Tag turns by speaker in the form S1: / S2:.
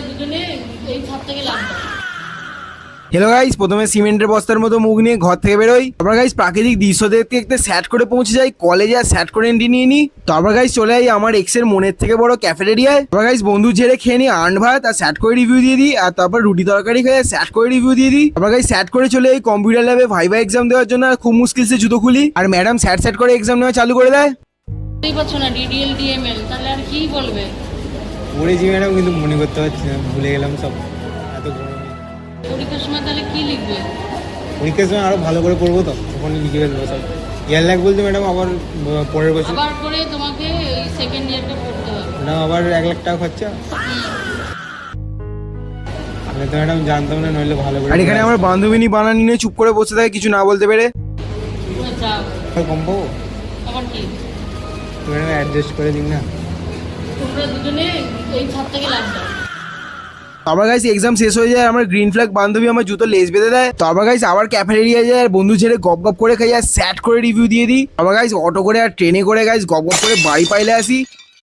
S1: দুজনে এই ছাদ থেকে লাফ দাও।
S2: হ্যালো গাইস, প্রথমে সিমেন্টের বস্তার মতো মুখ নিয়ে ঘর থেকে বেরোই। তারপর গাইস প্রাকৃতিক দৃশ্য দেখতে দেখতে স্যাট করে পৌঁছে যাই কলেজে, আর স্যাট করে এন্ট্রি নিয়ে নিই। তারপর গাইস চলে যাই আমার এক্স এর মনের থেকে বড় ক্যাফেটেরিয়ায়। তারপর গাইস বন্ধু ঝেড়ে খেয়ে নিই আন্ড ভাত, আর স্যাট করে রিভিউ দিয়ে দিই। আর তারপর রুটি তরকারি খেয়ে স্যাট করে রিভিউ দিয়ে দিই। তারপর গাইস স্যাট করে চলে যাই কম্পিউটার ল্যাবে ভাইভা এক্সাম দেওয়ার জন্য। আর খুব মুশকিল সে জুতো খুলি, আর ম্যাডাম স্যাট স্যাট করে এক্সাম নেওয়া চালু করে দেয়।
S1: বুঝতেই পারছো না ডিডিএল ডিএমএল, তাহলে আর কি বলবে?
S3: পড়েছি ম্যাডাম, কিন্তু মনে করতে পারছি না, ভুলে গেলাম সব। এত গরমে
S1: পরীক্ষার সময় তাহলে কি লিখবে?
S3: পরীক্ষার সময় আরো ভালো করে পড়বো, তো তখন লিখে ফেলবো সব। ইয়ার লাগ বলতে ম্যাডাম আবার পরের বছর
S1: আবার করে তোমাকে এই সেকেন্ড ইয়ারটা পড়তে হবে।
S3: ম্যাডাম আবার 1,00,000 টাকা খরচা। আমি তো ম্যাডাম জানতাম না, নইলে ভালো করে।
S2: আর এখানে আমার বান্ধবী বানানি নিয়ে চুপ করে বসে থাকে কিছু না বলতে পেরে।
S1: যাও,
S3: কম পাবো
S1: আবার কি?
S3: ম্যাডাম অ্যাডজাস্ট করে দিন না।
S1: তোমরা দুজনে এই ছাদ থেকে লাফ দাও।
S2: আবার গাইস এক্সাম শেষ হয়ে যায়, আমার গ্রিন ফ্ল্যাগ বান্ধবী আমার জুতো লেস বেঁধে দেয়। তো আবার গাইস আবার ক্যাফেটেরিয়া যায়, আর বন্ধু ছেড়ে গপ গপ করে খাই, আর স্যাট করে রিভিউ দিয়ে দিই। আবার গাইস অটো করে আর ট্রেনে করে গাইস গপ গপ করে বাড়ি পাইলে আসি।